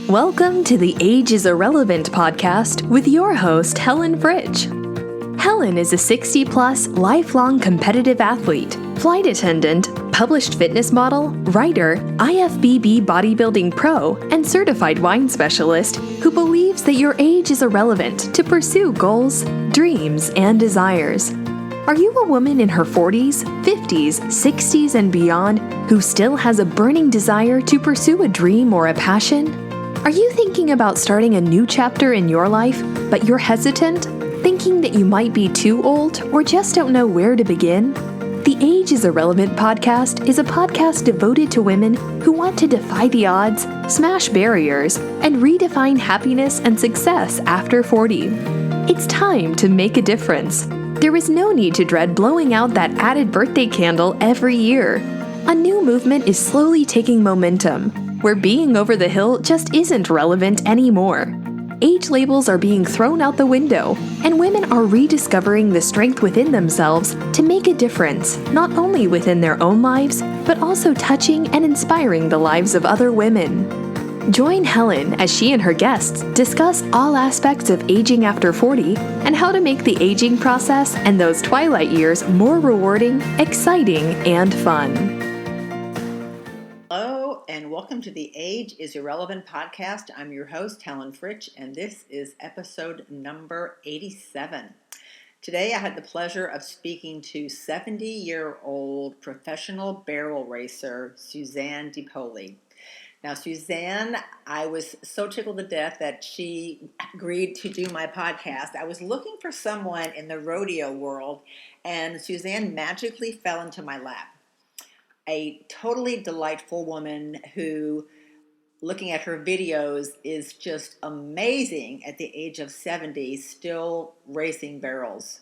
Welcome to the Age is Irrelevant podcast with your host, Helen Fritsch. Helen is a 60-plus, lifelong competitive athlete, flight attendant, published fitness model, writer, IFBB bodybuilding pro, and certified wine specialist who believes that your age is irrelevant to pursue goals, dreams, and desires. Are you a woman in her 40s, 50s, 60s, and beyond who still has a burning desire to pursue a dream or a passion? Are you thinking about starting a new chapter in your life, but you're hesitant, thinking that you might be too old or just don't know where to begin? The Age is Irrelevant podcast is a podcast devoted to women who want to defy the odds, smash barriers, and redefine happiness and success after 40. It's time to make a difference. There is no need to dread blowing out that added birthday candle every year. A new movement is slowly taking momentum, where being over the hill just isn't relevant anymore. Age labels are being thrown out the window, and women are rediscovering the strength within themselves to make a difference, not only within their own lives, but also touching and inspiring the lives of other women. Join Helen as she and her guests discuss all aspects of aging after 40 and how to make the aging process and those twilight years more rewarding, exciting, and fun. Hello, and welcome to the Age is Irrelevant podcast. I'm your host, Helen Fritsch, and this is episode number 87. Today, I had the pleasure of speaking to 70-year-old professional barrel racer, Suzanne DePaoli. Now, Suzanne, I was so tickled to death that she agreed to do my podcast. I was looking for someone in the rodeo world, and Suzanne magically fell into my lap. A totally delightful woman who, looking at her videos, is just amazing at the age of 70, still racing barrels.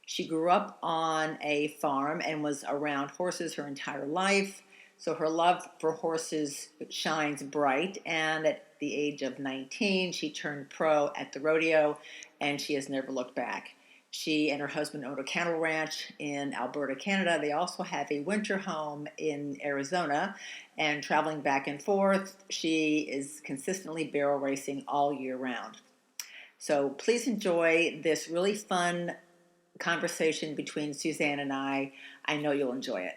She grew up on a farm and was around horses her entire life. So her love for horses shines bright, and at the age of 19, she turned pro at the rodeo, and she has never looked back. She and her husband own a cattle ranch in Alberta, Canada. They also have a winter home in Arizona, and traveling back and forth, she is consistently barrel racing all year round. So please enjoy this really fun conversation between Suzanne and I. I know you'll enjoy it.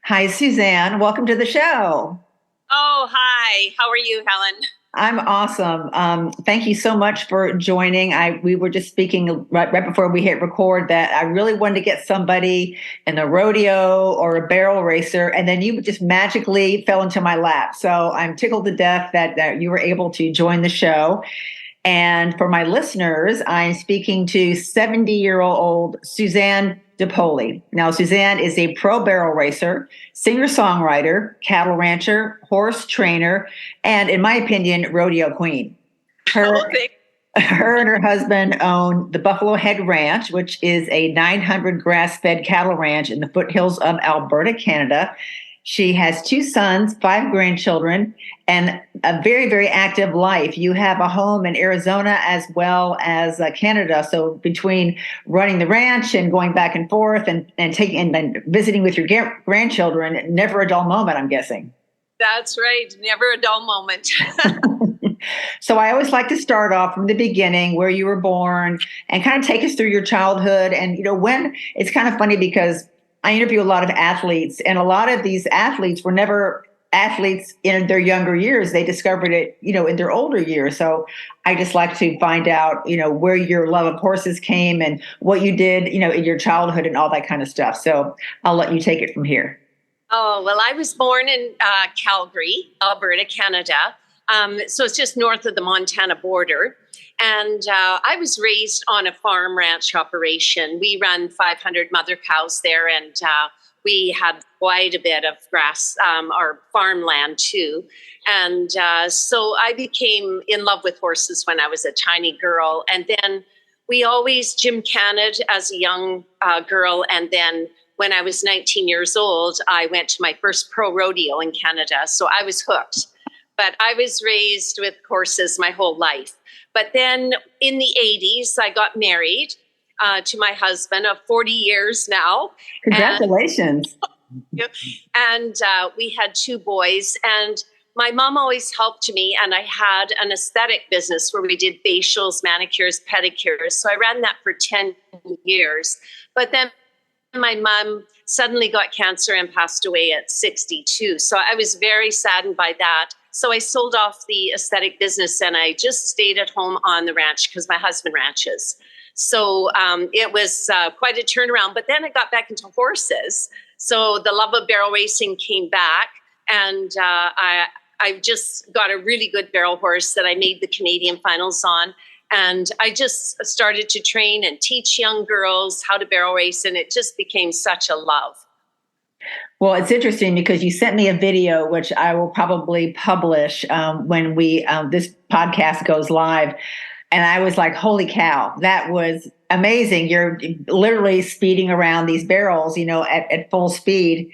Hi, Suzanne. Welcome to the show. Oh, hi. How are you, Helen? I'm awesome. Thank you so much for joining. We were just speaking right before we hit record that I really wanted to get somebody in the rodeo or a barrel racer, and then you just magically fell into my lap. So I'm tickled to death that you were able to join the show. And for my listeners, I'm speaking to 70-year-old Suzanne DePaoli. Now, Suzanne is a pro barrel racer, singer-songwriter, cattle rancher, horse trainer, and, in my opinion, rodeo queen. Her and her husband own the Buffalo Head Ranch, which is a 900 grass-fed cattle ranch in the foothills of Alberta, Canada. She has 2 sons, 5 grandchildren, and a very, very active life. You have a home in Arizona as well as Canada. So between running the ranch and going back and forth and visiting with your grandchildren, never a dull moment, I'm guessing. That's right. Never a dull moment. So I always like to start off from the beginning, where you were born, and kind of take us through your childhood. And, when it's kind of funny because I interview a lot of athletes, and a lot of these athletes were never athletes in their younger years. They discovered it, in their older years. So I just like to find out, where your love of horses came and what you did, in your childhood and all that kind of stuff. So I'll let you take it from here. Oh, well, I was born in Calgary, Alberta, Canada. So it's just north of the Montana border. And I was raised on a farm ranch operation. We run 500 mother cows there, and we had quite a bit of grass, or farmland too. And so I became in love with horses when I was a tiny girl. And then we always gymkhanied as a young girl. And then when I was 19 years old, I went to my first pro rodeo in Canada. So I was hooked. But I was raised with horses my whole life. But then in the 80s, I got married to my husband of 40 years now. Congratulations. And we had two boys, and my mom always helped me, and I had an aesthetic business where we did facials, manicures, pedicures. So I ran that for 10 years. But then my mom suddenly got cancer and passed away at 62. So I was very saddened by that. So I sold off the aesthetic business and I just stayed at home on the ranch because my husband ranches. So it was quite a turnaround. But then I got back into horses. So the love of barrel racing came back, and I just got a really good barrel horse that I made the Canadian finals on. And I just started to train and teach young girls how to barrel race, and it just became such a love. Well, it's interesting because you sent me a video, which I will probably publish when this podcast goes live. And I was like, holy cow, that was amazing. You're literally speeding around these barrels, at full speed.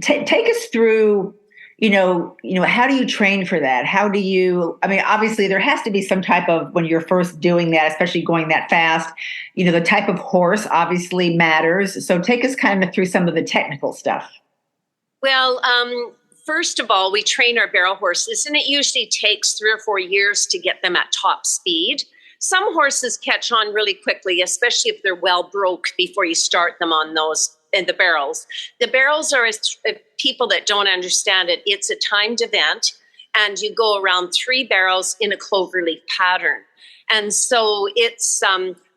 Take us through, how do you train for that? Obviously there has to be some type of, when you're first doing that, especially going that fast, the type of horse obviously matters. So take us kind of through some of the technical stuff. Well, first of all, we train our barrel horses, and it usually takes 3 or 4 years to get them at top speed. Some horses catch on really quickly, especially if they're well broke before you start them on those in the barrels. The barrels are, people that don't understand it, it's a timed event, and you go around 3 barrels in a cloverleaf pattern. And so it's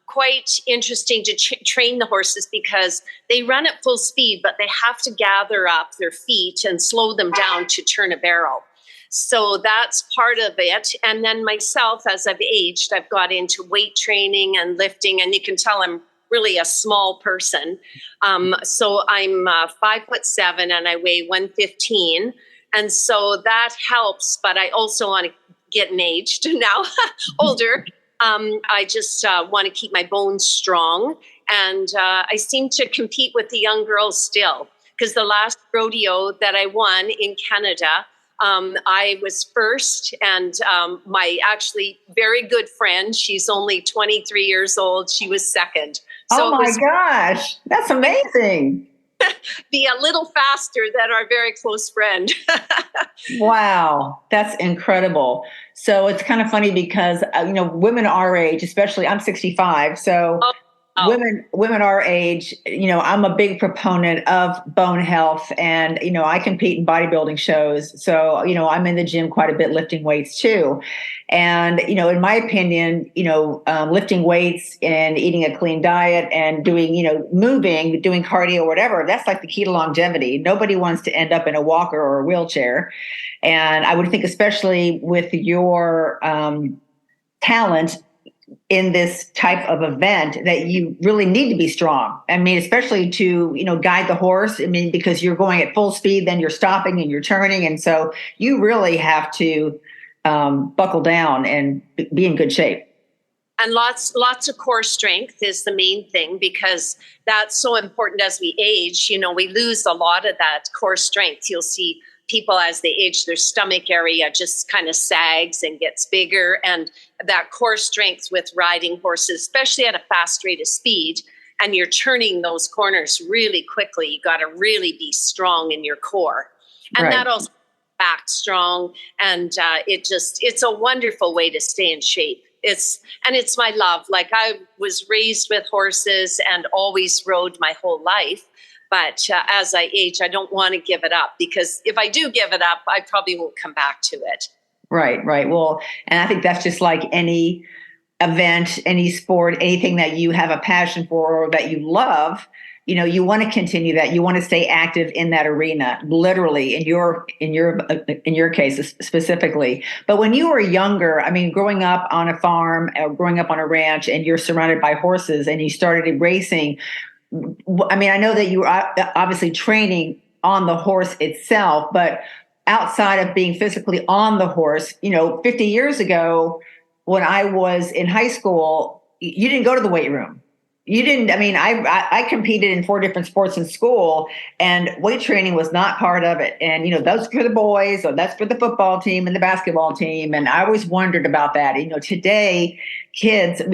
quite interesting to train the horses because they run at full speed, but they have to gather up their feet and slow them down to turn a barrel. So that's part of it. And then myself, as I've aged, I've got into weight training and lifting, and you can tell I'm really a small person. So I'm 5'7" and I weigh 115. And so that helps, but I also want to get aged now, older. I just want to keep my bones strong. And I seem to compete with the young girls still, because the last rodeo that I won in Canada, I was first, and my actually very good friend, she's only 23 years old, she was second. So oh my gosh, that's amazing. Be a little faster than our very close friend. Wow, that's incredible. So it's kind of funny because, women our age, especially I'm 65. So women our age, I'm a big proponent of bone health, and, I compete in bodybuilding shows. So, I'm in the gym quite a bit, lifting weights too. And, in my opinion, lifting weights and eating a clean diet and doing, moving, doing cardio, whatever, that's like the key to longevity. Nobody wants to end up in a walker or a wheelchair. And I would think, especially with your talent in this type of event, that you really need to be strong. I mean, especially to, guide the horse. I mean, because you're going at full speed, then you're stopping and you're turning. And so you really have to buckle down and be in good shape. And lots of core strength is the main thing, because that's so important as we age. We lose a lot of that core strength. You'll see people as they age, their stomach area just kind of sags and gets bigger. And that core strength with riding horses, especially at a fast rate of speed, and you're turning those corners really quickly, you got to really be strong in your core. And right. That also back strong. And it's a wonderful way to stay in shape. It's my love. Like, I was raised with horses and always rode my whole life. But as I age, I don't want to give it up, because if I do give it up, I probably won't come back to it. Right. Well, and I think that's just like any event, any sport, anything that you have a passion for or that you love, you want to continue that. You want to stay active in that arena, literally in your case specifically. But when you were younger, I mean, growing up on a farm, growing up on a ranch, and you're surrounded by horses and you started racing, I mean, I know that you were obviously training on the horse itself, but outside of being physically on the horse, 50 years ago, when I was in high school, you didn't go to the weight room. You didn't. I mean, I competed in 4 different sports in school, and weight training was not part of it. And, that's for the boys, or that's for the football team and the basketball team. And I always wondered about that. Today, kids, I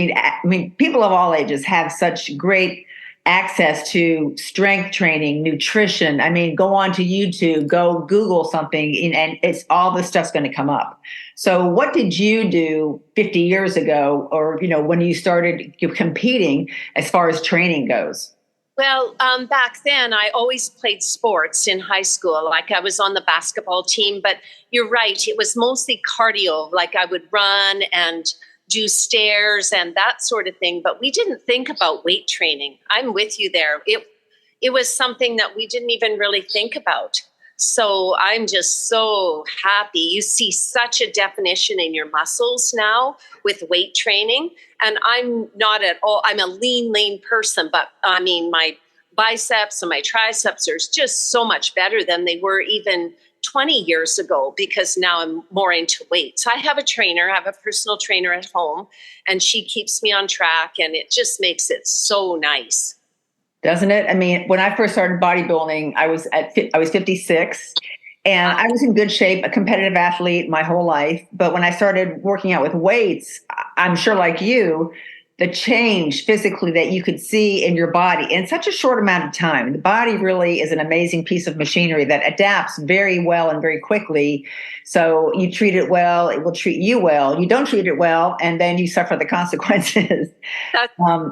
mean, people of all ages have such great access to strength training, nutrition. I mean, go on to YouTube, go Google something, and it's all this stuff's going to come up. So what did you do 50 years ago, or, when you started competing as far as training goes? Well, back then, I always played sports in high school. Like I was on the basketball team, but you're right. It was mostly cardio. Like I would run and do stairs and that sort of thing. But we didn't think about weight training. I'm with you there. It was something that we didn't even really think about. So I'm just so happy. You see such a definition in your muscles now with weight training. And I'm not at all, I'm a lean person, but I mean, my biceps and my triceps are just so much better than they were even 20 years ago, because now I'm more into weight. So I have a personal trainer at home, and she keeps me on track, and it just makes it so nice. Doesn't it? I mean, when I first started bodybuilding, I was 56, and I was in good shape, a competitive athlete my whole life. But when I started working out with weights, I'm sure like you, the change physically that you could see in your body in such a short amount of time. The body really is an amazing piece of machinery that adapts very well and very quickly. So you treat it well, it will treat you well. You don't treat it well, and then you suffer the consequences.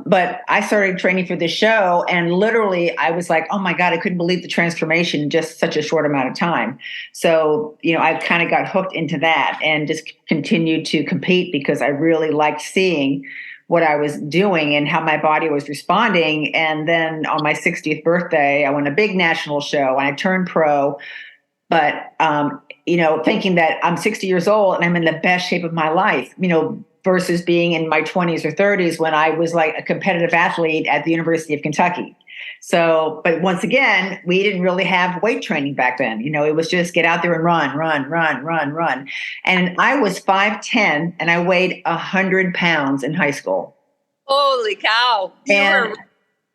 But I started training for this show, and literally I was like, oh my God, I couldn't believe the transformation in just such a short amount of time. So, I kind of got hooked into that and just continued to compete because I really liked seeing what I was doing and how my body was responding. And then on my 60th birthday, I won a big national show and I turned pro. But, thinking that I'm 60 years old and I'm in the best shape of my life, versus being in my 20s or 30s when I was like a competitive athlete at the University of Kentucky. So, but once again, we didn't really have weight training back then. It was just get out there and run. And I was 5'10" and I weighed 100 pounds in high school. Holy cow.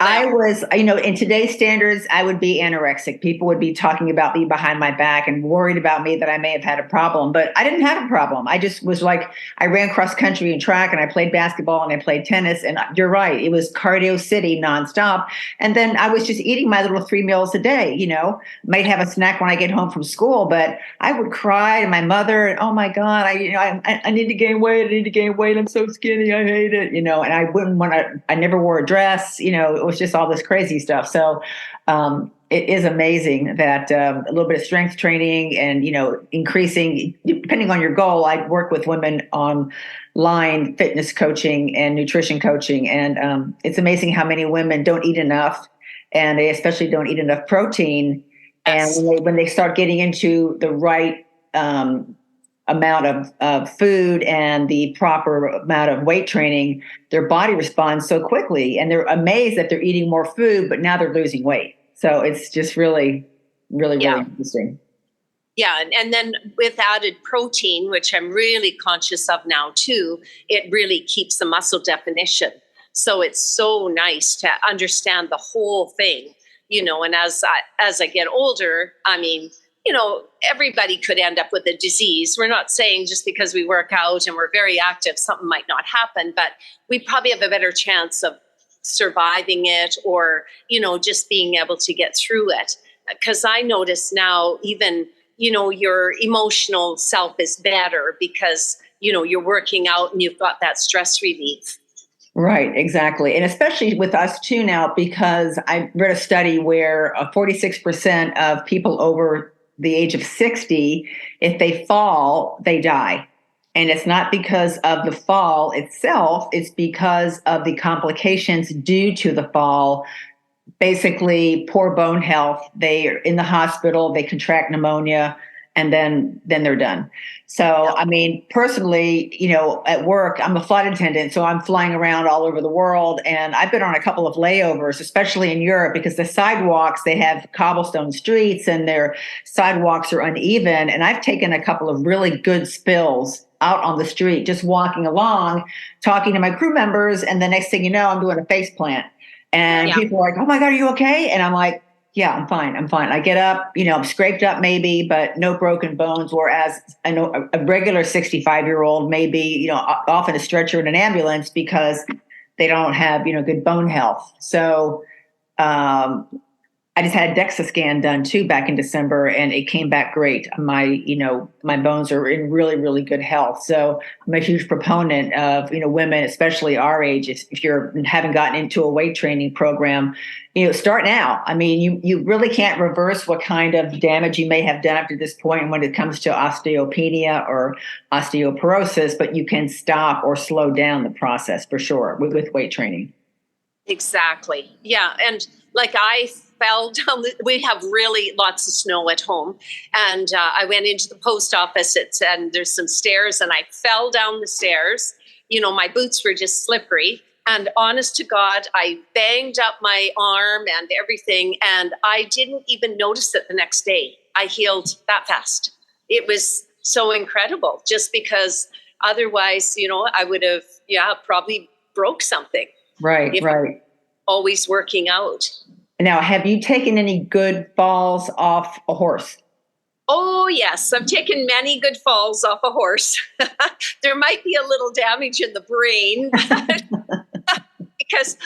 I was, in today's standards, I would be anorexic. People would be talking about me behind my back and worried about me that I may have had a problem, but I didn't have a problem. I just was like, I ran cross country and track, and I played basketball and I played tennis. And you're right, it was cardio city nonstop. And then I was just eating my little 3 meals a day, might have a snack when I get home from school, but I would cry to my mother, oh my God, I need to gain weight. I'm so skinny. I hate it, and I never wore a dress, it was just all this crazy stuff. So it is amazing that a little bit of strength training and, increasing, depending on your goal. I work with women online fitness coaching and nutrition coaching. And it's amazing how many women don't eat enough, and they especially don't eat enough protein. Yes. And when they start getting into the right amount of food and the proper amount of weight training, their body responds so quickly, and they're amazed that they're eating more food, but now they're losing weight. So it's just really interesting. Yeah. And then with added protein, which I'm really conscious of now too, it really keeps the muscle definition. So it's so nice to understand the whole thing, and as I get older, I mean, everybody could end up with a disease. We're not saying just because we work out and we're very active, something might not happen, but we probably have a better chance of surviving it or, just being able to get through it. Because I notice now even, your emotional self is better because, you're working out and you've got that stress relief. Right, exactly. And especially with us too now, because I read a study where 46% of people over the age of 60, if they fall, they die. And it's not because of the fall itself, it's because of the complications due to the fall. Basically, poor bone health. They are in the hospital, they contract pneumonia, and then they're done. So, I mean, personally, at work, I'm a flight attendant, so I'm flying around all over the world. And I've been on a couple of layovers, especially in Europe, because the sidewalks, they have cobblestone streets and their sidewalks are uneven. And I've taken a couple of really good spills out on the street, just walking along, talking to my crew members. And the next thing you know, I'm doing a face plant. And people are like, oh my God, are you okay? And I'm like, yeah, I'm fine. I get up, I'm scraped up maybe, but no broken bones. Whereas I know a regular 65-year-old may be, off in a stretcher in an ambulance because they don't have, good bone health. So I just had a DEXA scan done too back in December, and it came back great. My bones are in really, really good health. So I'm a huge proponent of, women, especially our age, if you haven't gotten into a weight training program, start now. I mean, you really can't reverse what kind of damage you may have done up to this point when it comes to osteopenia or osteoporosis, but you can stop or slow down the process for sure with weight training. Exactly. Yeah. And like I fell down, we have really lots of snow at home. And I went into the post office and there's some stairs and I fell down the stairs. My boots were just slippery. And honest to God, I banged up my arm and everything. And I didn't even notice it the next day. I healed that fast. It was so incredible just because otherwise, I would have, probably broke something. Right. Always working out. Now, have you taken any good falls off a horse? Oh, yes. I've taken many good falls off a horse. There might be a little damage in the brain. Because,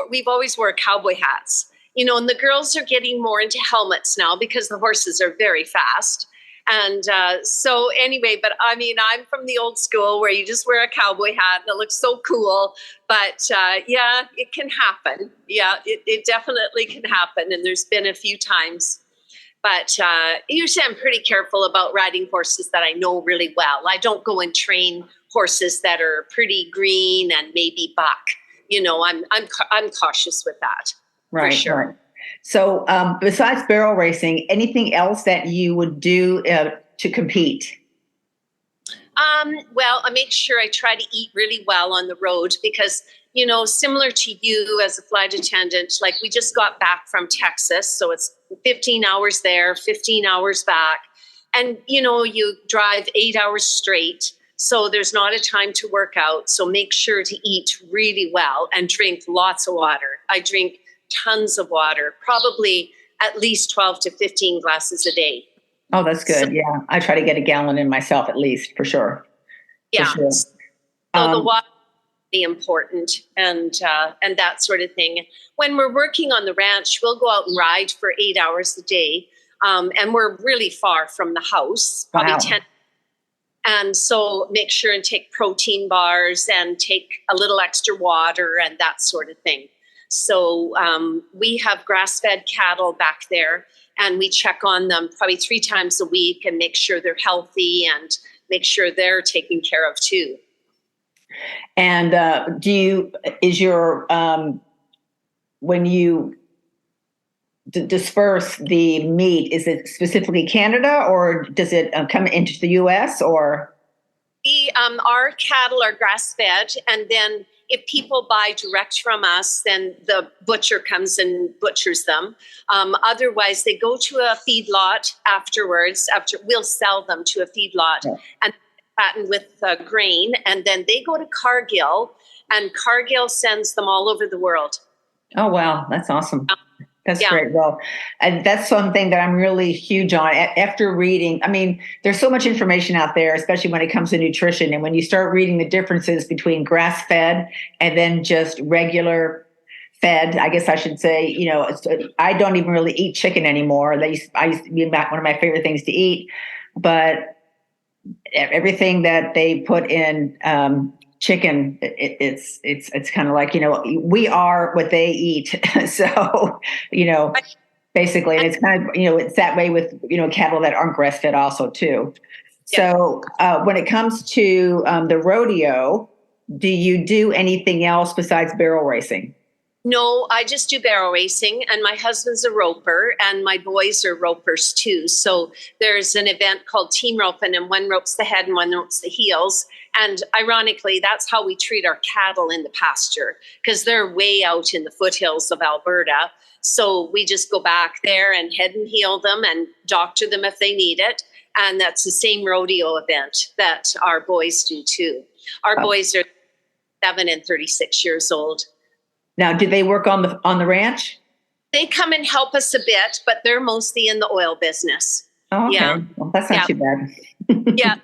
we've always wore cowboy hats. And the girls are getting more into helmets now because the horses are very fast. And so anyway, but I'm from the old school where you just wear a cowboy hat and it looks so cool. But it can happen. Yeah, it definitely can happen. And there's been a few times. But usually I'm pretty careful about riding horses that I know really well. I don't go and train horses that are pretty green and maybe buck. I'm cautious with that. Right, for sure. Right. So besides barrel racing, anything else that you would do to compete? Well, I make sure I try to eat really well on the road because, similar to you as a flight attendant, like we just got back from Texas. So it's 15 hours there, 15 hours back. And, you drive 8 hours straight. So there's not a time to work out. So make sure to eat really well and drink lots of water. I drink tons of water, probably at least 12 to 15 glasses a day. Oh, that's good. Yeah. I try to get a gallon in myself at least, for sure. Yeah. For sure. So the water is important and that sort of thing. When we're working on the ranch, we'll go out and ride for 8 hours a day. And we're really far from the house, probably 10. And so make sure and take protein bars and take a little extra water and that sort of thing. So we have grass-fed cattle back there, and we check on them probably 3 times a week and make sure they're healthy and make sure they're taken care of too. And when you disperse the meat, is it specifically Canada or does it come into the U.S. or? Our cattle are grass-fed, and then if people buy direct from us, then the butcher comes and butchers them. Otherwise, they go to a feedlot afterwards. We'll sell them to a feedlot and fatten with grain, and then they go to Cargill, and Cargill sends them all over the world. Oh, wow. That's awesome. That's great. Well, and that's something that I'm really huge on. After reading, there's so much information out there, especially when it comes to nutrition. And when you start reading the differences between grass-fed and then just regular fed, I guess I should say, I don't even really eat chicken anymore. I used to be one of my favorite things to eat, but everything that they put in chicken, it's kind of like, we are what they eat. So, basically, and it's kind of, it's that way with, cattle that aren't grass fed also too. So when it comes to the rodeo, do you do anything else besides barrel racing? No, I just do barrel racing, and my husband's a roper, and my boys are ropers too. So there's an event called team roping, and one ropes the head and one ropes the heels. And ironically, that's how we treat our cattle in the pasture, because they're way out in the foothills of Alberta. So we just go back there and head and heel them and doctor them if they need it. And that's the same rodeo event that our boys do too. Our boys are 7 and 36 years old. Now, do they work on the ranch? They come and help us a bit, but they're mostly in the oil business. Oh, okay. Yeah. Well, that's not too bad. Yeah.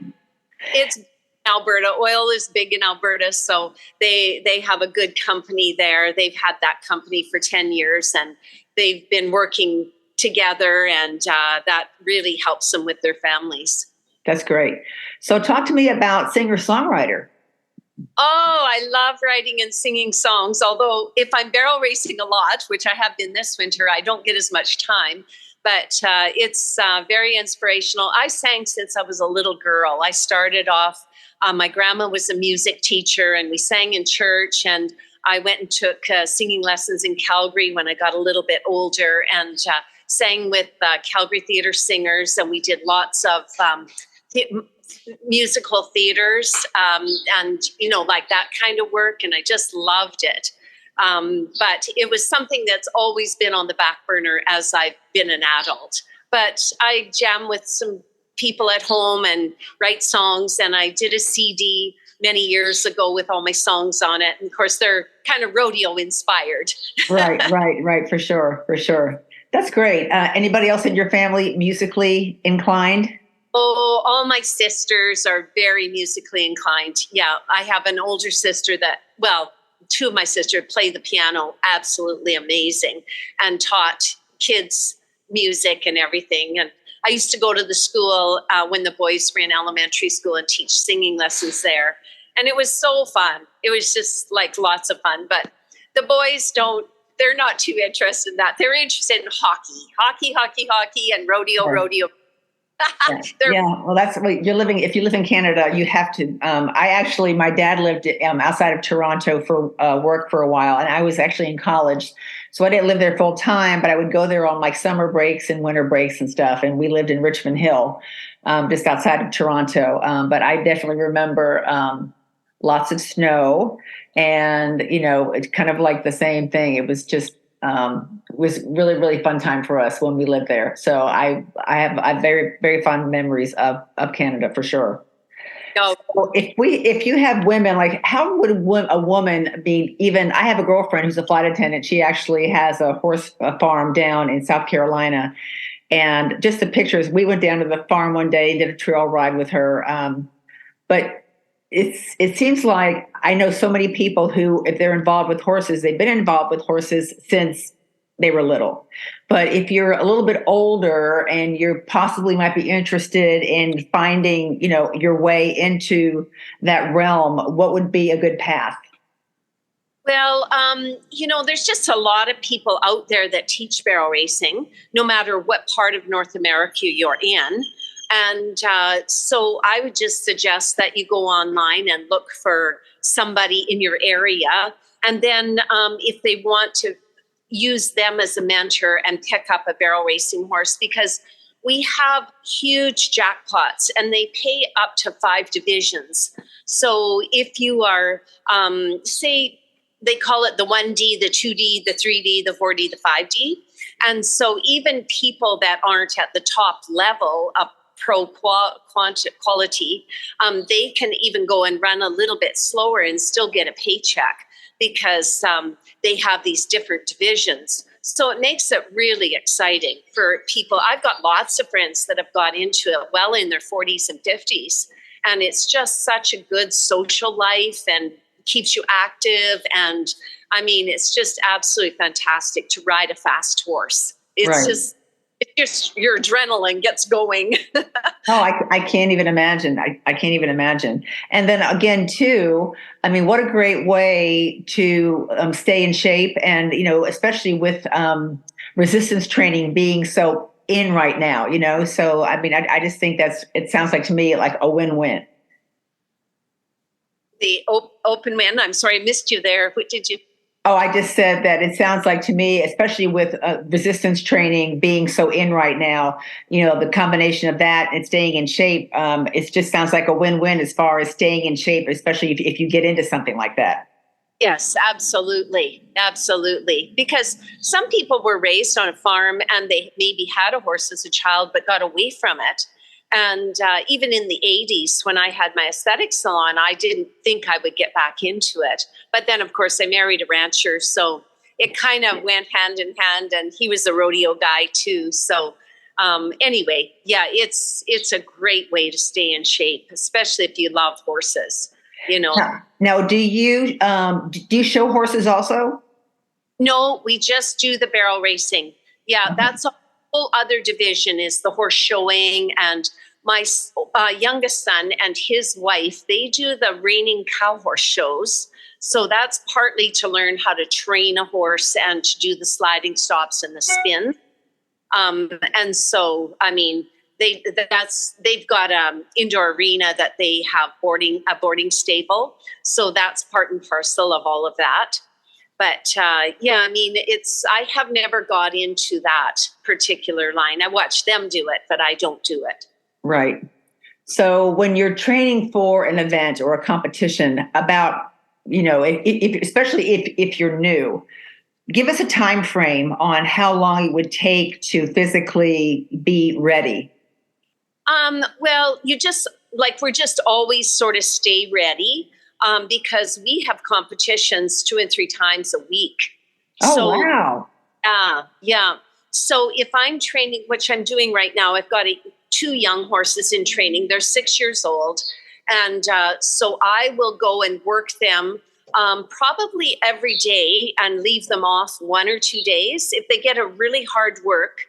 Alberta. Oil is big in Alberta, so they have a good company there. They've had that company for 10 years, and they've been working together, and that really helps them with their families. That's great. So talk to me about singer-songwriter. Oh, I love writing and singing songs. Although if I'm barrel racing a lot, which I have been this winter, I don't get as much time. But it's very inspirational. I sang since I was a little girl. I started off, my grandma was a music teacher, and we sang in church. And I went and took singing lessons in Calgary when I got a little bit older, and sang with Calgary theater singers. And we did lots of musical theaters and, like that kind of work. And I just loved it. But it was something that's always been on the back burner as I've been an adult. But I jam with some people at home and write songs. And I did a CD many years ago with all my songs on it. And of course, they're kind of rodeo inspired. Right. For sure. That's great. Anybody else in your family musically inclined? Oh, all my sisters are very musically inclined. Yeah, I have an older sister two of my sisters play the piano absolutely amazing and taught kids music and everything. And I used to go to the school when the boys were in elementary school and teach singing lessons there. And it was so fun. It was just like lots of fun. But the boys they're not too interested in that. They're interested in hockey, and rodeo. Well, that's what you're living. If you live in Canada, you have to. My dad lived outside of Toronto for work for a while, and I was actually in college, so I didn't live there full time, but I would go there on like summer breaks and winter breaks and stuff. And we lived in Richmond Hill, just outside of Toronto. But I definitely remember lots of snow, and it's kind of like the same thing. It was just. Was really, really fun time for us when we lived there. So I have very, very fond memories of Canada for sure. No. So if you have women, like how would a woman be even, I have a girlfriend who's a flight attendant. She actually has a horse farm down in South Carolina, and just the pictures, we went down to the farm one day, did a trail ride with her. But it seems like I know so many people who, if they're involved with horses, they've been involved with horses since they were little. But if you're a little bit older and you possibly might be interested in finding, your way into that realm, what would be a good path? Well, there's just a lot of people out there that teach barrel racing, no matter what part of North America you're in. And so I would just suggest that you go online and look for somebody in your area. And then if they want to use them as a mentor and pick up a barrel racing horse, because we have huge jackpots and they pay up to 5 divisions. So if you are, say, they call it the 1D, the 2D, the 3D, the 4D, the 5D. And so even people that aren't at the top level of pro quality, they can even go and run a little bit slower and still get a paycheck because they have these different divisions. So it makes it really exciting for people. I've got lots of friends that have got into it well in their 40s and 50s. And it's just such a good social life and keeps you active. And I mean, it's just absolutely fantastic to ride a fast horse. It's just, your adrenaline gets going. I can't even imagine. I can't even imagine. And then again, too, I mean, what a great way to stay in shape. And, especially with resistance training being so in right now, so, I mean, I just think it sounds like to me like a win-win. The open win. I'm sorry, I missed you there. What did you? Oh, I just said that it sounds like to me, especially with resistance training being so in right now, the combination of that and staying in shape, it just sounds like a win-win as far as staying in shape, especially if you get into something like that. Yes, absolutely. Absolutely. Because some people were raised on a farm and they maybe had a horse as a child, but got away from it. And even in the 80s, when I had my aesthetic salon, I didn't think I would get back into it. But then, of course, I married a rancher. So it kind of went hand in hand. And he was a rodeo guy, too. So Anyway, yeah, it's a great way to stay in shape, especially if you love horses. Now, do you show horses also? No, we just do the barrel racing. Yeah, Okay. that's a whole other division is the horse showing. And my youngest son and his wife, they do the reining cow horse shows. So that's partly to learn how to train a horse and to do the sliding stops and the spin. And so, I mean, they've got an indoor arena that they have a boarding stable. So that's part and parcel of all of that. But yeah, I mean, I have never got into that particular line. I watch them do it, but I don't do it. Right. So when you're training for an event or a competition, especially if you're new, give us a time frame on how long it would take to physically be ready. Well, we're just always sort of stay ready. Because we have competitions 2 and 3 times a week. Oh, wow. Yeah. So if I'm training, which I'm doing right now, I've got 2 young horses in training. They're 6 years old. And so I will go and work them probably every day and leave them off 1 or 2 days. If they get a really hard work,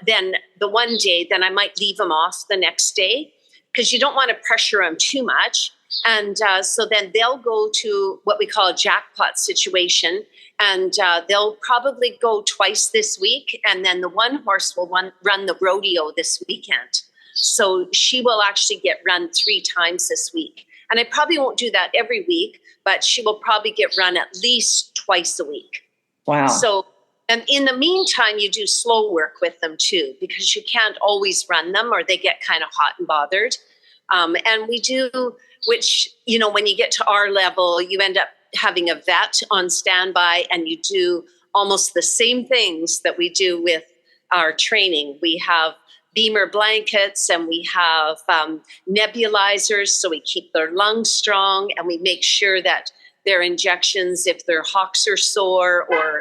then the one day, then I might leave them off the next day because you don't want to pressure them too much. And so then they'll go to what we call a jackpot situation, and they'll probably go twice this week. And then the one horse will run the rodeo this weekend. So she will actually get run 3 times this week. And I probably won't do that every week, but she will probably get run at least twice a week. Wow. So, and in the meantime, you do slow work with them too, because you can't always run them or they get kind of hot and bothered. And we do, which, when you get to our level, you end up having a vet on standby and you do almost the same things that we do with our training. We have Beamer blankets and we have nebulizers, so we keep their lungs strong and we make sure that their injections, if their hocks are sore or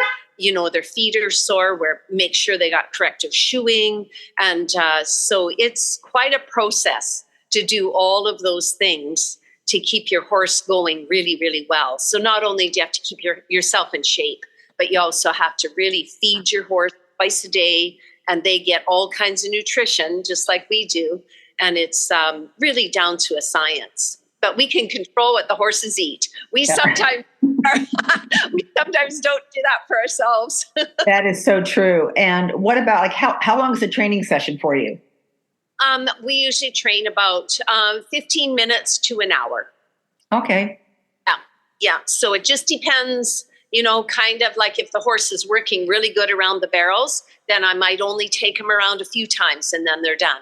their feet are sore, make sure they got corrective shoeing. And so it's quite a process to do all of those things to keep your horse going really, really well. So not only do you have to keep yourself in shape, but you also have to really feed your horse twice a day, and they get all kinds of nutrition, just like we do. And it's really down to a science. But we can control what the horses eat. We sometimes don't do that for ourselves. That is so true. And what about how long is a training session for you? We usually train about 15 minutes to an hour. Okay. Yeah. So it just depends, kind of like if the horse is working really good around the barrels, then I might only take them around a few times and then they're done.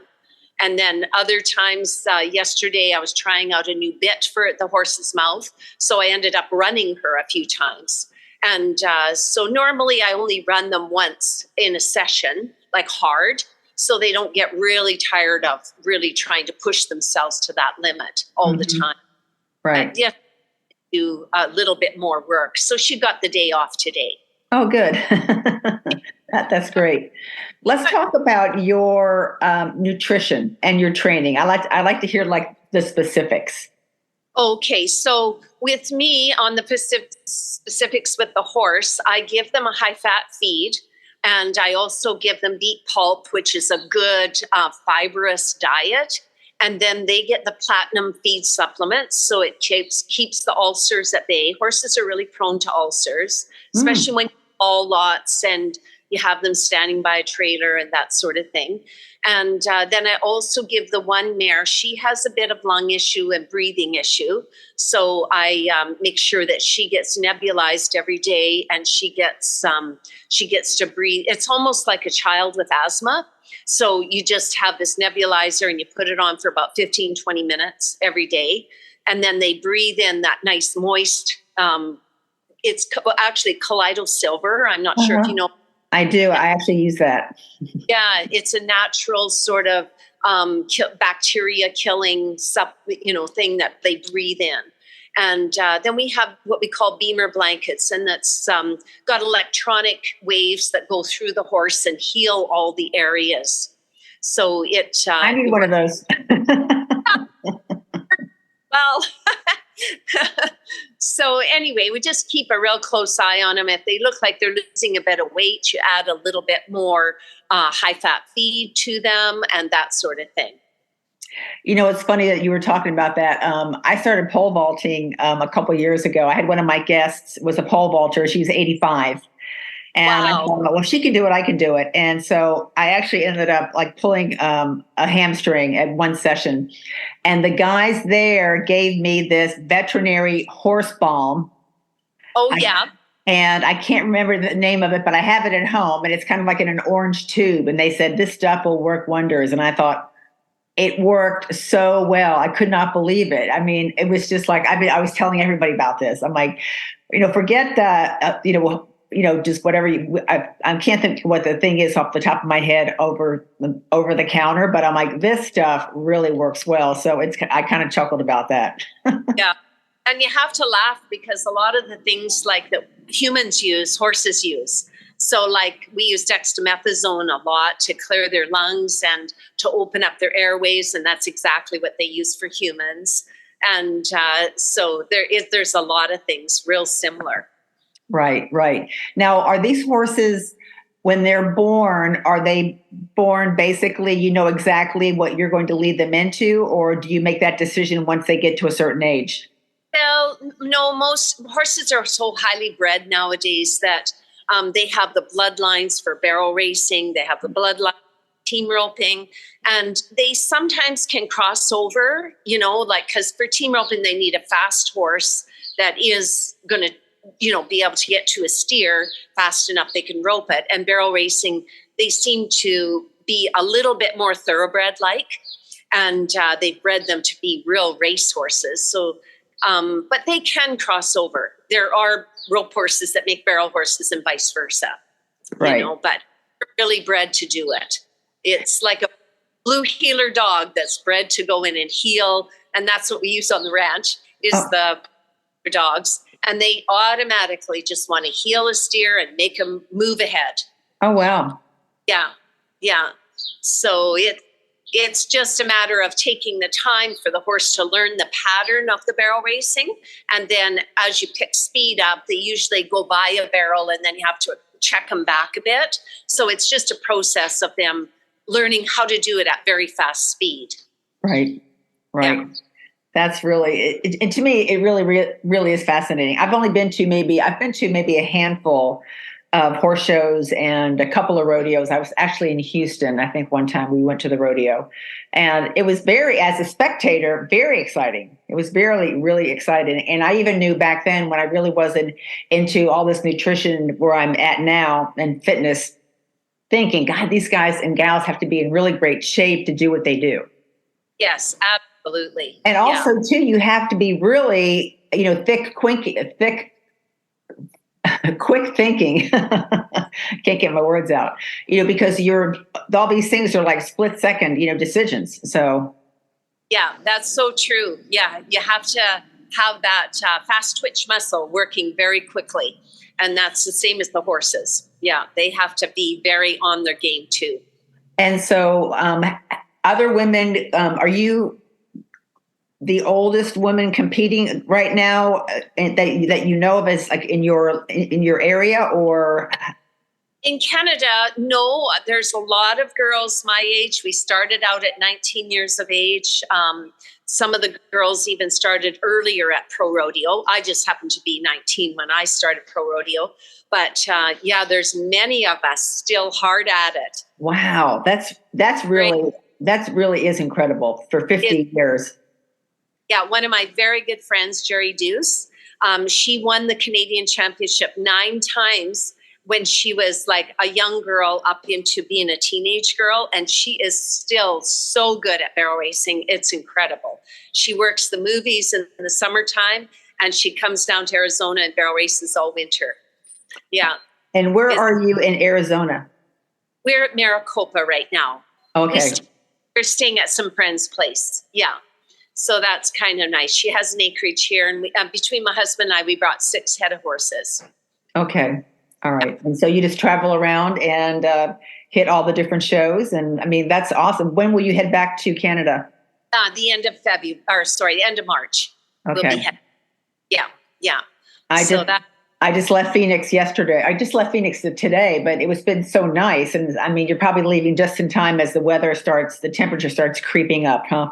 And then other times, yesterday I was trying out a new bit for the horse's mouth. So I ended up running her a few times. And so normally I only run them once in a session, like hard. So they don't get really tired of really trying to push themselves to that limit all the time. Right. Yeah, do a little bit more work. So she got the day off today. Oh, good. That's great. Let's talk about your nutrition and your training. I like to hear the specifics. Okay, so with me on the specifics with the horse, I give them a high-fat feed. And I also give them beet pulp, which is a good fibrous diet. And then they get the platinum feed supplements. So it keeps the ulcers at bay. Horses are really prone to ulcers, especially when you haul lots and you have them standing by a trailer and that sort of thing. And then I also give the one mare, she has a bit of lung issue and breathing issue. So I make sure that she gets nebulized every day and she gets to breathe. It's almost like a child with asthma. So you just have this nebulizer and you put it on for about 15, 20 minutes every day. And then they breathe in that nice moist, it's actually colloidal silver. I'm not sure if you know. I do. I actually use that. Yeah, it's a natural sort of bacteria killing thing that they breathe in. And then we have what we call beamer blankets, and that's got electronic waves that go through the horse and heal all the areas. So I need one of those. Well, so anyway, we just keep a real close eye on them. If they look like they're losing a bit of weight, you add a little bit more high-fat feed to them and that sort of thing. It's funny that you were talking about that. I started pole vaulting a couple of years ago. I had one of my guests was a pole vaulter. She's 85. And I thought, well, if she can do it, I can do it. And so I actually ended up like pulling a hamstring at one session. And the guys there gave me this veterinary horse balm. Oh, yeah. And I can't remember the name of it, but I have it at home. And it's kind of like in an orange tube. And they said, this stuff will work wonders. And I thought, it worked so well. I could not believe it. I mean, it was just like, I was telling everybody about this. I'm like, forget the, just whatever I can't think what the thing is off the top of my head over the counter, but I'm like, this stuff really works well. So I kind of chuckled about that. Yeah. And you have to laugh because a lot of the things like that humans use, horses use. So like we use dextromethasone a lot to clear their lungs and to open up their airways. And that's exactly what they use for humans. And so there's a lot of things real similar. Right. Now, are these horses, when they're born, are they born basically, exactly what you're going to lead them into, or do you make that decision once they get to a certain age? Well, no, most horses are so highly bred nowadays that they have the bloodlines for barrel racing. They have the bloodline team roping, and they sometimes can cross over, because for team roping, they need a fast horse that is going to, be able to get to a steer fast enough they can rope it. And barrel racing, they seem to be a little bit more thoroughbred-like, and they've bred them to be real race horses. So, but they can cross over. There are rope horses that make barrel horses and vice versa, right. But they're really bred to do it. It's like a blue heeler dog that's bred to go in and heel. And that's what we use on the ranch is the dogs. And they automatically just want to heel a steer and make them move ahead. Oh, wow. Yeah. So it's just a matter of taking the time for the horse to learn the pattern of the barrel racing. And then as you pick speed up, they usually go by a barrel and then you have to check them back a bit. So it's just a process of them learning how to do it at very fast speed. Right. Yeah. That's really, and to me, it really is fascinating. I've been to maybe a handful of horse shows and a couple of rodeos. I was actually in Houston. I think one time we went to the rodeo, and it was as a spectator, very exciting. It was really exciting. And I even knew back then when I really wasn't into all this nutrition where I'm at now and fitness, thinking, God, these guys and gals have to be in really great shape to do what they do. Yes, absolutely. And also too, you have to be really, quick thinking. Can't get my words out, because all these things are like split second, decisions. So. Yeah, that's so true. Yeah. You have to have that fast twitch muscle working very quickly. And that's the same as the horses. Yeah. They have to be very on their game too. And so, other women, are you the oldest woman competing right now that you know of as like in your area or? In Canada, no, there's a lot of girls my age. We started out at 19 years of age. Some of the girls even started earlier at pro rodeo. I just happened to be 19 when I started pro rodeo. But there's many of us still hard at it. Wow, that's really is incredible for 50 years. Yeah, one of my very good friends, Jerry Deuce, she won the Canadian Championship 9 times when she was like a young girl up into being a teenage girl. And she is still so good at barrel racing. It's incredible. She works the movies in the summertime and she comes down to Arizona and barrel races all winter. Yeah. And where are you in Arizona? We're at Maricopa right now. Okay. We're staying at some friend's place. Yeah. So that's kind of nice. She has an acreage here, and between my husband and I, we brought 6 head of horses. Okay. All right. And so you just travel around and hit all the different shows. And I mean, that's awesome. When will you head back to Canada? The end of the end of March. Okay. We'll be yeah. I just left Phoenix yesterday. I just left Phoenix today, but it was been so nice. And I mean, you're probably leaving just in time as the temperature starts creeping up, huh?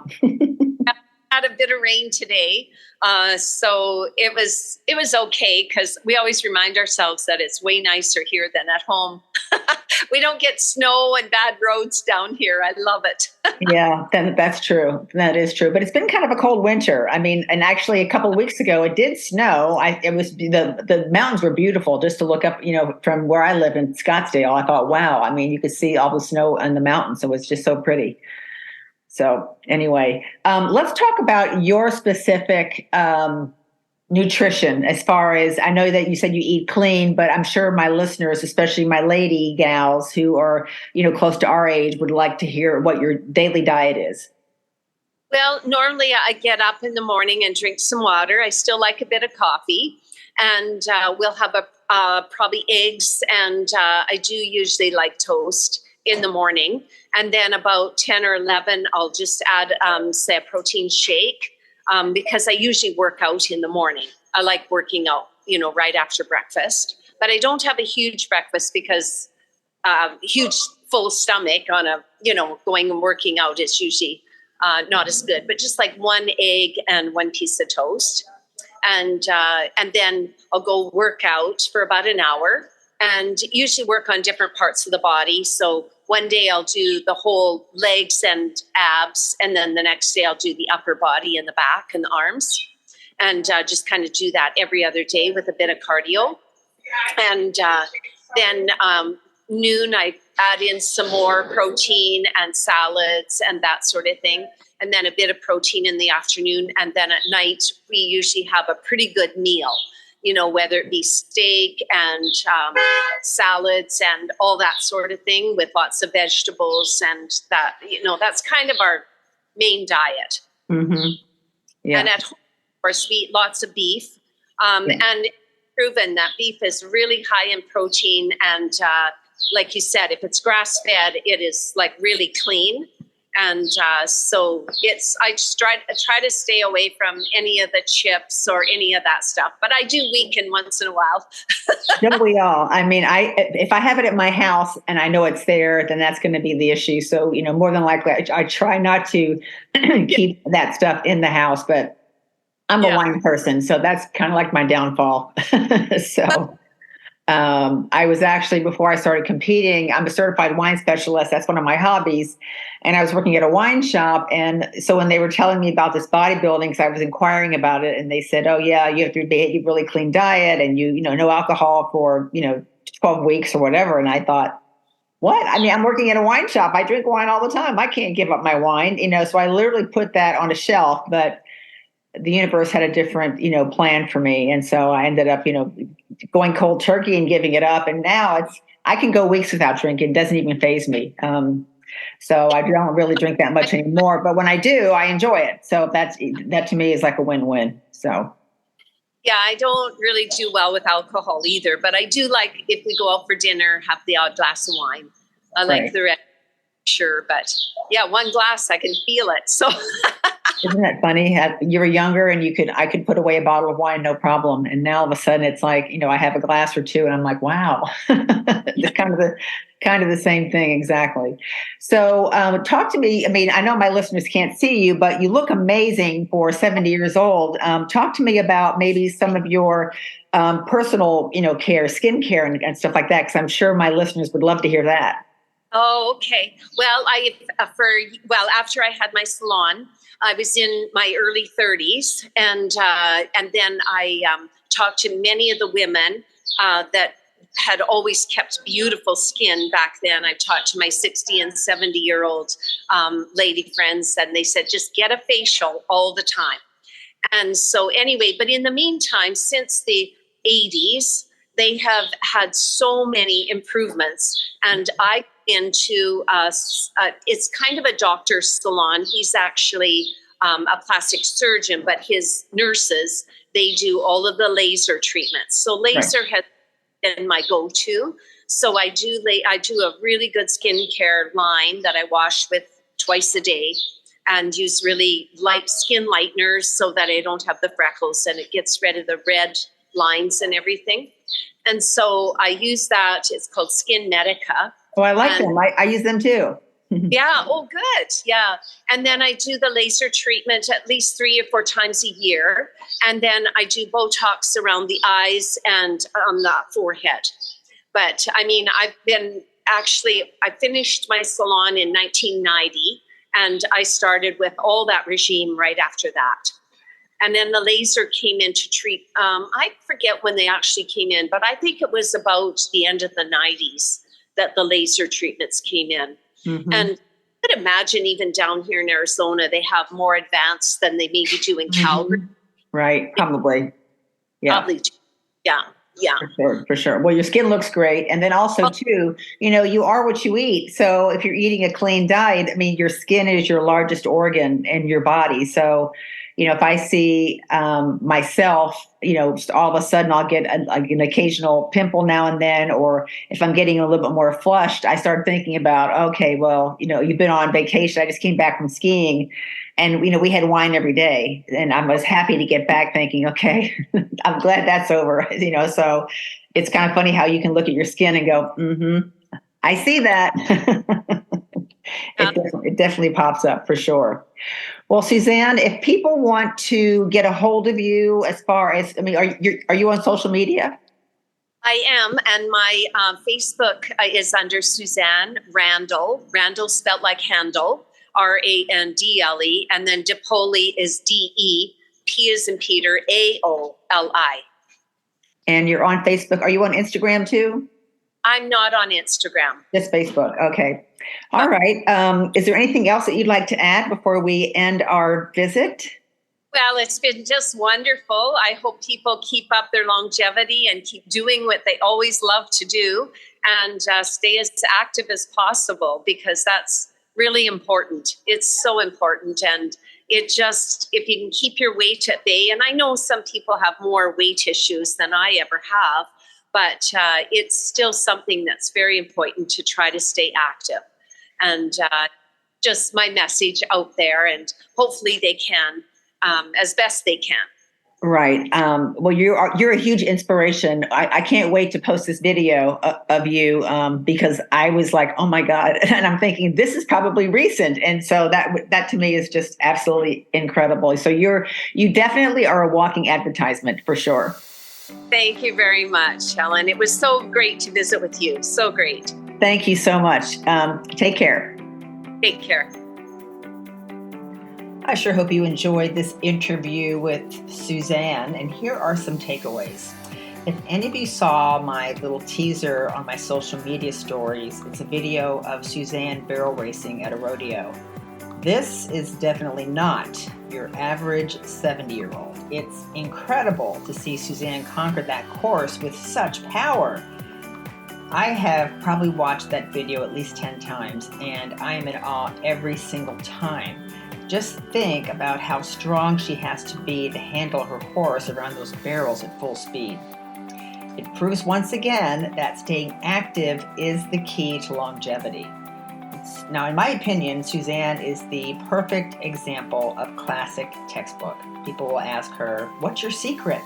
Had a bit of rain today. So it was okay, because we always remind ourselves that it's way nicer here than at home. We don't get snow and bad roads down here. I love it. Yeah, that's true. That is true. But it's been kind of a cold winter. I mean, and actually a couple of weeks ago it did snow. It was the mountains were beautiful just to look up, from where I live in Scottsdale. I thought, wow, I mean, you could see all the snow on the mountains. So it's just so pretty. So anyway, let's talk about your specific nutrition. As far as I know that you said you eat clean, but I'm sure my listeners, especially my lady gals who are, close to our age, would like to hear what your daily diet is. Well, normally I get up in the morning and drink some water. I still like a bit of coffee, and we'll have probably eggs, and I do usually like toast in the morning. And then about 10 or 11, I'll just add, say, a protein shake, because I usually work out in the morning. I like working out, right after breakfast. But I don't have a huge breakfast, because huge full stomach on going and working out is usually not as good. But just like one egg and one piece of toast. And then I'll go work out for about an hour, and usually work on different parts of the body. So one day I'll do the whole legs and abs, and then the next day I'll do the upper body and the back and the arms, and just kind of do that every other day with a bit of cardio. And then noon I add in some more protein and salads and that sort of thing, and then a bit of protein in the afternoon. And then at night we usually have a pretty good meal, whether it be steak and salads and all that sort of thing, with lots of vegetables, and that, that's kind of our main diet. Mm-hmm. Yeah. And at home, of course, we eat lots of beef. And it's proven that beef is really high in protein. And like you said, if it's grass-fed, it is like really clean. And so I just try to stay away from any of the chips or any of that stuff. But I do weaken once in a while. Don't we all? I mean, if I have it at my house and I know it's there, then that's going to be the issue. So, more than likely, I try not to keep that stuff in the house. But I'm a wine person, so that's kind of like my downfall. So. I was actually, before I started competing, I'm a certified wine specialist. That's one of my hobbies. And I was working at a wine shop. And so when they were telling me about this bodybuilding, because I was inquiring about it, and they said, oh yeah, you have to eat a really clean diet, and no alcohol for, 12 weeks or whatever. And I thought, what? I mean, I'm working at a wine shop. I drink wine all the time. I can't give up my wine, so I literally put that on a shelf, but the universe had a different, plan for me. And so I ended up, going cold turkey and giving it up. And now I can go weeks without drinking. It doesn't even faze me. So I don't really drink that much anymore, but when I do, I enjoy it. So that to me is like a win-win. So. Yeah, I don't really do well with alcohol either, but I do like, if we go out for dinner, have the odd glass of wine. I like the red, sure. But yeah, one glass, I can feel it. So. Isn't that funny? You were younger and I could put away a bottle of wine, no problem. And now all of a sudden it's like, I have a glass or two and I'm like, wow, it's kind of the same thing. Exactly. So talk to me. I mean, I know my listeners can't see you, but you look amazing for 70 years old. Talk to me about maybe some of your personal, care, skincare and stuff like that. Cause I'm sure my listeners would love to hear that. Oh, okay. Well, after I had my salon, I was in my early 30s, and then I talked to many of the women that had always kept beautiful skin back then. I talked to my 60 and 70-year-old lady friends, and they said, just get a facial all the time. And so anyway, but in the meantime, since the 80s, they have had so many improvements, and I into it's kind of a doctor's salon. He's actually a plastic surgeon, but his nurses, they do all of the laser treatments. So laser has been my go-to. So I do a really good skincare line that I wash with twice a day and use really light skin lighteners so that I don't have the freckles and it gets rid of the red lines and everything. And so I use that. It's called Skin Medica. Oh, I like them. I use them too. Yeah. Oh, good. Yeah. And then I do the laser treatment at least 3 or 4 times a year. And then I do Botox around the eyes and on the forehead. But I mean, I finished my salon in 1990 and I started with all that regime right after that. And then the laser came in to treat, I forget when they actually came in, but I think it was about the end of the 90s that the laser treatments came in. Mm-hmm. And I could imagine even down here in Arizona, they have more advanced than they maybe do in Calgary. Right, probably. Yeah. Probably. Yeah. Yeah. For sure. Well, your skin looks great. And then also too, you are what you eat. So if you're eating a clean diet, I mean, your skin is your largest organ in your body. So, if I see myself, just all of a sudden I'll get an occasional pimple now and then, or if I'm getting a little bit more flushed, I start thinking about, okay, well, you've been on vacation. I just came back from skiing and, we had wine every day and I was happy to get back thinking, okay, I'm glad that's over, so it's kind of funny how you can look at your skin and go, I see that. It definitely pops up for sure. Well, Suzanne, if people want to get a hold of you as far as, are you on social media? I am. And my Facebook is under Suzanne Randle. Randle spelled like handle, Randle. And then Depoli is Dep as in Peter, Aoli. And you're on Facebook. Are you on Instagram too? I'm not on Instagram. Just Facebook. Okay. All right. Is there anything else that you'd like to add before we end our visit? Well, it's been just wonderful. I hope people keep up their longevity and keep doing what they always love to do and stay as active as possible because that's really important. It's so important. And if you can keep your weight at bay, and I know some people have more weight issues than I ever have, but it's still something that's very important to try to stay active. And just my message out there, and hopefully they can as best they can. Right. Well, you're a huge inspiration. I can't wait to post this video of you because I was like, oh my God, and I'm thinking this is probably recent, and so that to me is just absolutely incredible. So you definitely are a walking advertisement for sure. Thank you very much, Helen. It was so great to visit with you. So great. Thank you so much. Take care. Take care. I sure hope you enjoyed this interview with Suzanne, and here are some takeaways. If any of you saw my little teaser on my social media stories, it's a video of Suzanne barrel racing at a rodeo. This is definitely not your average 70-year-old. It's incredible to see Suzanne conquer that course with such power. I have probably watched that video at least 10 times, and I am in awe every single time. Just think about how strong she has to be to handle her horse around those barrels at full speed. It proves once again that staying active is the key to longevity. Now, in my opinion, Suzanne is the perfect example of classic textbook. People will ask her, what's your secret?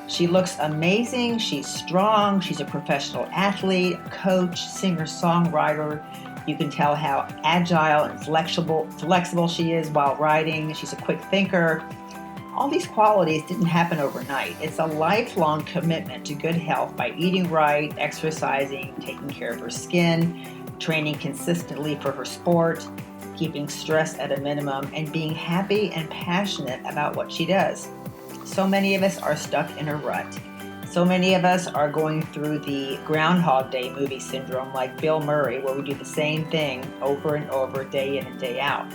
She looks amazing. She's strong. She's a professional athlete, coach, singer, songwriter. You can tell how agile and flexible she is while riding. She's a quick thinker. All these qualities didn't happen overnight. It's a lifelong commitment to good health by eating right, exercising, taking care of her skin, training consistently for her sport, keeping stress at a minimum, and being happy and passionate about what she does. So many of us are stuck in a rut. So many of us are going through the Groundhog Day movie syndrome like Bill Murray, where we do the same thing over and over, day in and day out.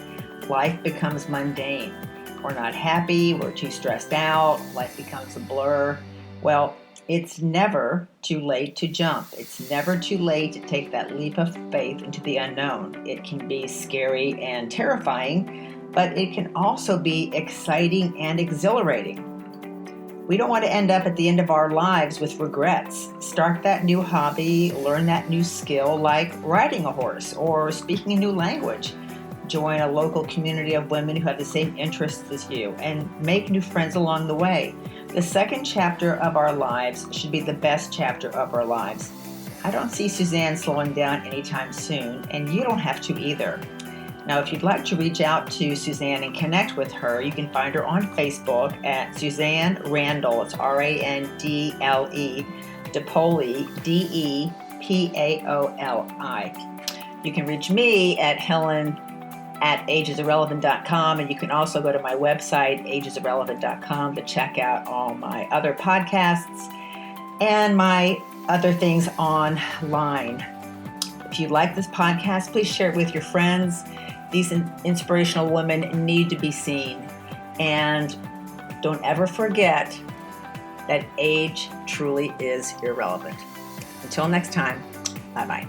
Life becomes mundane. We're not happy, we're too stressed out, life becomes a blur. Well, it's never too late to jump. It's never too late to take that leap of faith into the unknown. It can be scary and terrifying, but it can also be exciting and exhilarating. We don't want to end up at the end of our lives with regrets. Start that new hobby, learn that new skill like riding a horse or speaking a new language. Join a local community of women who have the same interests as you and make new friends along the way. The second chapter of our lives should be the best chapter of our lives. I don't see Suzanne slowing down anytime soon, and you don't have to either. Now, if you'd like to reach out to Suzanne and connect with her, you can find her on Facebook at Suzanne Randall. It's Randle, Depoli, Depaoli. You can reach me at helen@agesirrelevant.com, and you can also go to my website, agesirrelevant.com, to check out all my other podcasts and my other things online. If you like this podcast, please share it with your friends. These inspirational women need to be seen. And don't ever forget that age truly is irrelevant. Until next time, bye-bye.